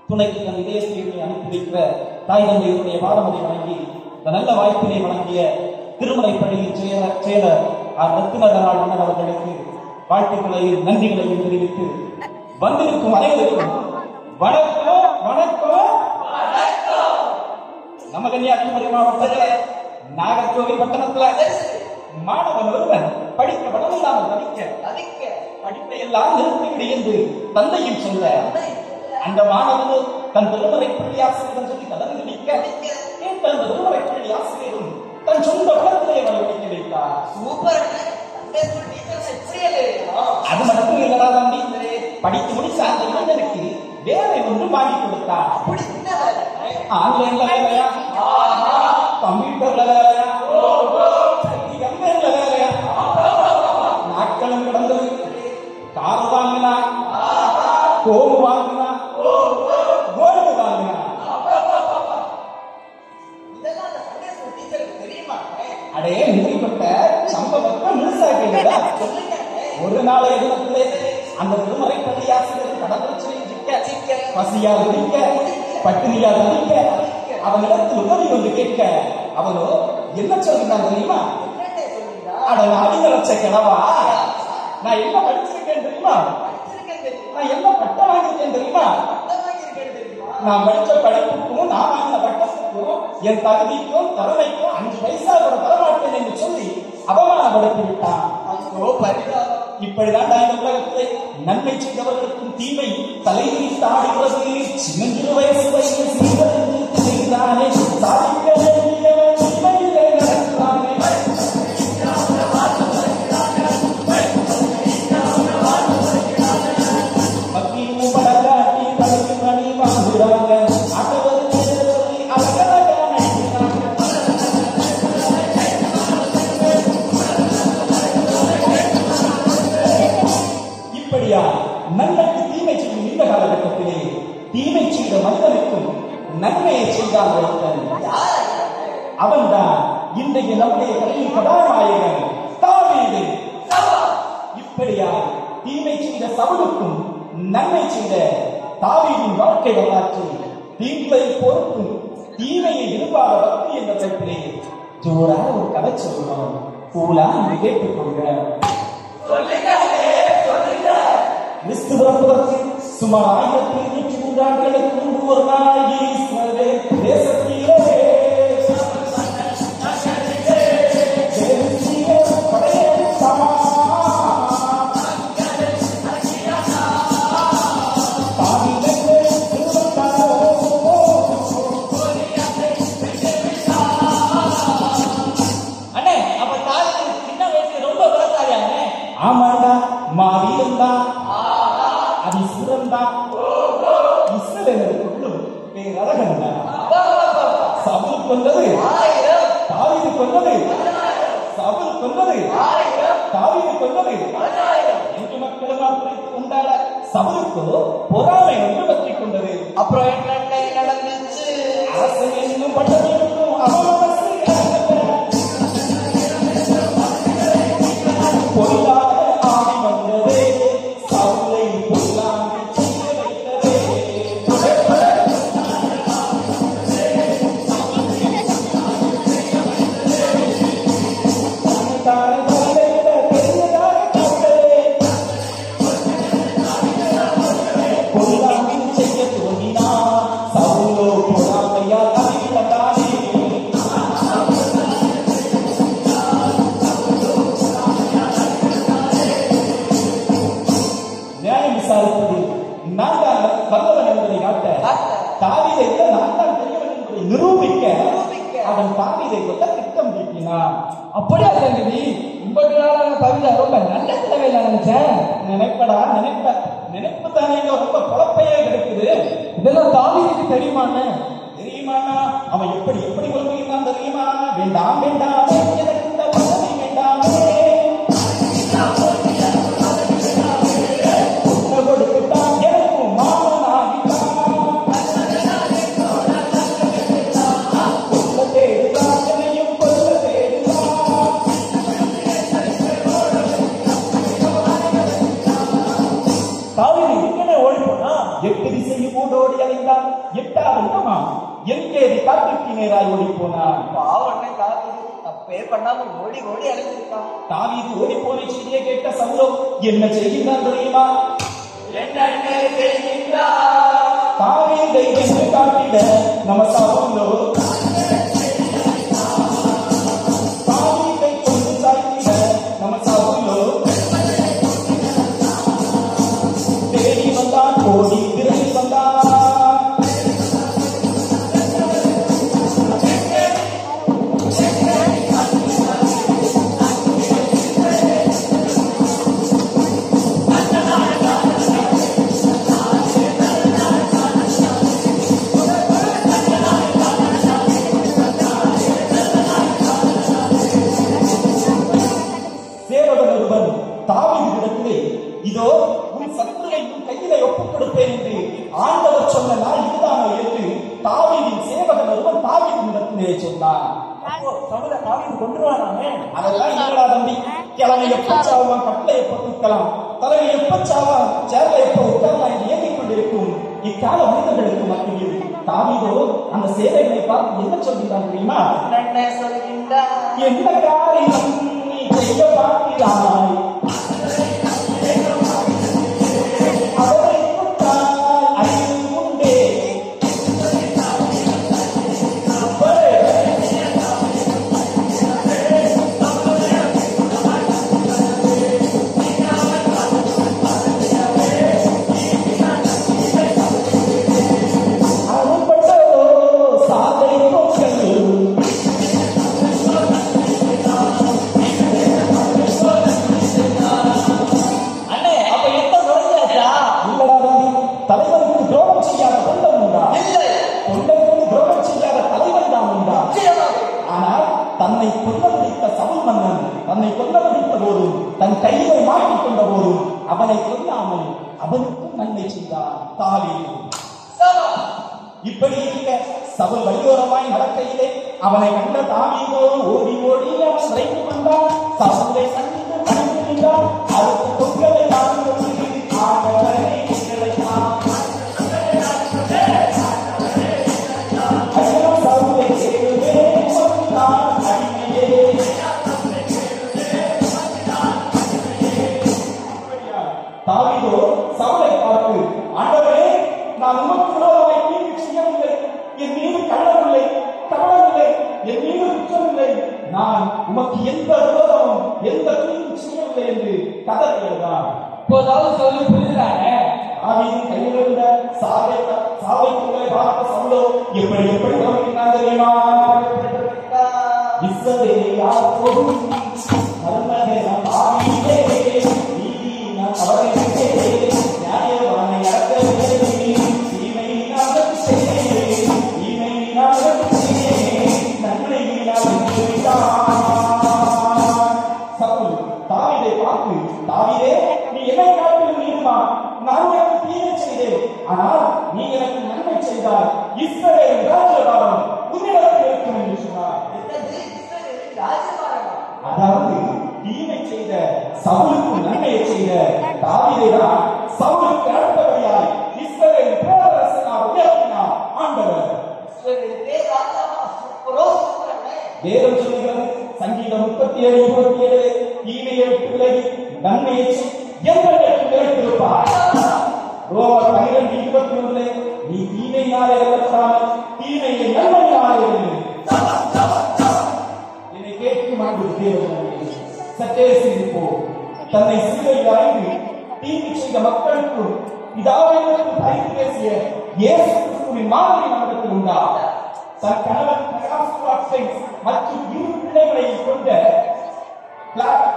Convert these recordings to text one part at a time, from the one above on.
துணைக்கு தன் இதயத்தை அனுப்பி வைக்கிற தாய் தந்தையுடைய பாரம்பரிய வழங்கி நல்ல வாய்ப்பினை வழங்கிய திருமலை பள்ளியின் செயலர் ரத்தினரால் மன்னர் அவர்களுக்கு வாழ்த்துக்களையும் நன்றிகளையும் தெரிவித்து வந்திருக்கும் அனைவருக்கும் வணக்கம் வணக்கம். நம்ம கன்னியாகுமரி மாவட்டத்தில் நாகர்கோவில் பட்டணத்துல மாணவன் ஒருவன் படிக்க வளமில்லாமல் படிப்பை எல்லாம் நிறுத்திவிடு என்று தந்தையும் சொல்ல அந்த மாணவன் தன் திருமறை பள்ளி ஆசிரியர் சொல்லி கலந்து நிற்க அந்த திருமறை பள்ளி ஆசிரியரும் தன் சொந்த வளத்திலே அவரை படிக்க வைத்தார். அது மட்டும் இல்லடா தம்பி, படித்து முடிச்ச அந்த இளைஞருக்கு வேலை ஒன்று வாங்கி கொடுத்தார். ஆன்லைன்ல வேலையா, கம்ப்யூட்டர்ல வேலையா, எம்எல்ல வேலையா, நாட்களும் கிடந்தது. கார் வாங்கினா, கோம்பு வாங்கினா, கோல்டு வாங்கினா. அடே நிறுவப்பட்ட சம்பவத்தை முழுசாக ஒரு நாளை தினத்திலே அந்த திருமறை பள்ளி ஆசிரியர் கடற்கரை பசியால் குடிக்க பட்டினியால் குடிக்க அவனிடத்தில் உதவி வந்து கேட்க அவனோ என்ன சொல்கிறான் தெரியுமா? அட அதிகலட்ச கிழவா, நான் என்ன படிச்சிருக்கேன் தெரியுமா? நான் என்ன பட்டம் வாங்கியிருக்கேன் தெரியுமா? நான் படிச்ச படிப்புக்கும் நான் வாங்கின பட்டத்துக்கும் என் தகுதிக்கும் திறமைக்கும் 5 பைசா கூட தரமாட்டேன் என்று சொல்லி அவமானப்படுத்தி விட்டான். இப்படிதான் இந்த உலகத்தை நன்மை செய்தவர்களுக்கும் தீமை தலைவிரித்து ஆடுகிறது. சின்னஞ்சிறு வயசு செய்தானே சாதிக்க வேண்டியவன் தீமையிலே நடக்கிறானே. பக்தியும் படகாட்டி பழகி மணி வாங்குறாங்க. நன்மைக்கு தீமை செய்யும் இந்த காலகட்டத்திலே தீமை செய்த மனிதனுக்கும் நன்மையை செய்தால் அவன் தான் இன்றைய நம்முடைய கல்வியின் கதாநாயகன் தாவீது. இப்படியா தீமை செய்த சவுலுக்கும் நன்மை செய்த தாவீதின் வாழ்க்கை வரலாற்று தீங்களை பொறுத்தும் தீமையை விரும்பாத பக்தி என்ற தலைப்பிலே ஜோரா ஒரு கதை சொல்கிறோம். பூலா என்று கேட்டுக்கொள்க. கிறிஸ்துவத்தில் சுமார் 1300 ஆண்டுகளுக்கு முன்பு ஒரு நாள் இஸ்ரவேல் தேசத்திலே ஆமாண்டா மாவீரன்டா அதிசுரன்டா இஸ்ரவேலருக்குள்ளும் பேரழகன்டா. சவுல் கொண்டது தாவீது கொண்டது, சவுல் கொண்டது தாவீது கொண்டது என்று மக்களும் குறித்து கொண்டாட சவுலுக்கு பொறாமை ஒன்று பற்றி கொண்டது. அப்புறம் என்ன நடந்துச்சு? அரச அரசன் என்னும் பட்டத்திற்கும் அவமனசு பொல்லாத ஆவி வந்ததே சவுலை பொல்லாமை செய்ய வைத்ததே நிரூபிக்க அவன் தாவீதை கொல்ல திட்டம் தீட்டினான். அப்படியா தம்பி? 50 நாளான கவிதை ரொம்ப நல்ல தேவையில்லை நினைச்சேன். நினைப்பு தானே ரொம்ப குழப்பையே கிடைக்குது. இதெல்லாம் தாவீதுக்கு தெரியுமாண்ணே? தெரியுமாண்ணா? அவன் எப்படி விரும்புகிறான் தெரியுமா? வேண்டாம் வேண்டாம் எனக்கு இந்த பதவி வேண்டாமே கொடுத்துட்டான் எனக்கும் மாமனாகிட்டான் எட்டு திசையும் ஓடோடி அலைந்தான். 8வது இடமா எங்கேறி காட்டுக்கு நேராய் ஓடி போனான். பாவண்ணே தாவீது தப்பே பண்ணாம ஓடி அலைஞ்சிருக்கான். தாவீது ஓடி போன செய்தியை கேட்ட சவுலோ என்ன செய்கின்றான் தெரியுமா? தாவீதை என்று காட்டிட நம்ம சவுலோ தாவீதை கொண்டு சாய்த்திட நம்ம சவுலோ தேடி வந்தான், ஓடி விரைந்து வந்தான். சேவகன் ஒருவன் தாவீதிடத்திலே இதோ உன் சத்துருவை உன் கையிலே ஒப்புக் கொடுப்பேன் என்று ஆண்டவர் சொன்ன நாள் இதுதானோ என்று தாவீதின் சேவகன் ஒருவன் தாவீதிடத்திலே சொன்னான். தாவீது கொண்டுருவானே. அதெல்லாம் இல்லடா தம்பி. கிழமை எப்ப சாவான், கட்டளை எப்ப தூக்கலாம், தலைமை எப்ப சாவான், சேர்ல எப்ப உட்காரலாம் என்று இயங்கிக் கொண்டிருக்கும் இக்கால மனிதர்களுக்கு மத்தியில் தாவீதோ அந்த சேவைகளை பார்த்து என்ன சொல்கிறான் தெரியுமா? என்ன காரியம் நீ செய்ய பார்க்கிறாய், அவரை கொண்டால் அறிவு உண்டே. அரும்பட்டதோ சாதை போக்கள் தலைவனுக்கு துரோகம் செய்யாத தொண்டன் உண்டா? தொண்டனுக்கு துரோகம் செய்யாத தலைவன் தான் உண்டா? ஆனால் தன்னை கொல்லடித்த சவுல் மன்னன் தன்னை கொல்லடித்த போதும் தன் கையை மாட்டிக் கொண்ட போதும் அவனை கொல்லாமல் அவனுக்கும் நன்மை செய்தான் தாவீது. இப்படி இருக்க சவுல் வழியோரமாய் நடக்கையிலே அவனை கண்ட தாவீதோ ஓடி அவன் விரைந்து வந்தான். சவுலை கண்டு பணிந்திருந்தான். அடுத்த பொங்கலை வாழ்ந்து ஆண்டவரை தாவீதோ சவுலை பார்த்து, ஆண்டவரே, நான் உமக்கு விரோதமாய் தீங்கு செய்யவில்லை, என் மீது கள்ளமில்லை, தவறவில்லை, என் மீது குற்றமில்லை, நான் உமக்கு எந்த விரோதமும் எந்த தீங்கு செய்யவில்லை என்று கதறுகிறான். இப்போதாவது சொல்லி புரியுறாங்க. தாவீது கையில் இருந்த சாவை பொங்கலை பார்த்த சவுலோ எப்படி கவனிக்கிறான் தெரியுமா? இஸ்ரவேல் யாக்கோபு மர்மதேன தாவீதே நீதி நான் அவரையே நியாயவானை அடக்கவில்லை தீமை நான் நன்மை நான் சவுல் தாவீதை பார்த்து, தாவீதே, நீ என்னை காட்டிலும் நீருமா? நான் உனக்கு தீமை செய்தேன், ஆனால் நீ எனக்கு நன்மை செய்தாய். இஸ்ரவேல் ராஜபாரம் தீமை செய்த சவுலுக்கு நன்மையை செய்த தாவீதைதான் சவுலுக்கு அடுத்தபடியாய் இஸ்ரவேல் பேரரசனாக உயர்த்தினார் ஆண்டவர். வேதம் சொல்லுகிறது சங்கீதம் 37:27 தீமையை விட்டு விலகி நன்மையை எங்களுக்கு நிலைத்திருப்பார். ரோமர் 12:21 நீ தீமையினாலே வெல்லப்படாமல் தீமையை நன்மையினாலே வெல்லு. என்னை கேட்கும் அன்பு தேவனே, சற்றே சிந்திப்போம். தன்னை சிலுவையில் அறைந்து தீங்கு செய்த மக்களுக்கும் பிதாவினிடத்தில் பரிந்து பேசிய இயேசு கிறிஸ்துவின் மாதிரி நம்மிடத்தில் உண்டா? தன் கணவன் பிரகாஷ்வாட்சை மற்றும் 2 பிள்ளைகளை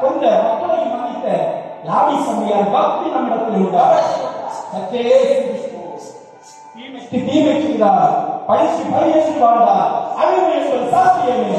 கொண்ட மக்களை மன்னித்த லாவி சமையார் பக்தி நம்மிடத்தில் உண்டா? சற்றே தீமைக்கு தீமை செய்தார், பழிக்கு பழியேற்று வாழ்ந்தார், அழிவு என்பது சாத்தியமே.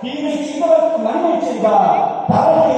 தீமை செய்தவருக்கு நன்மை செய்தார், தவறு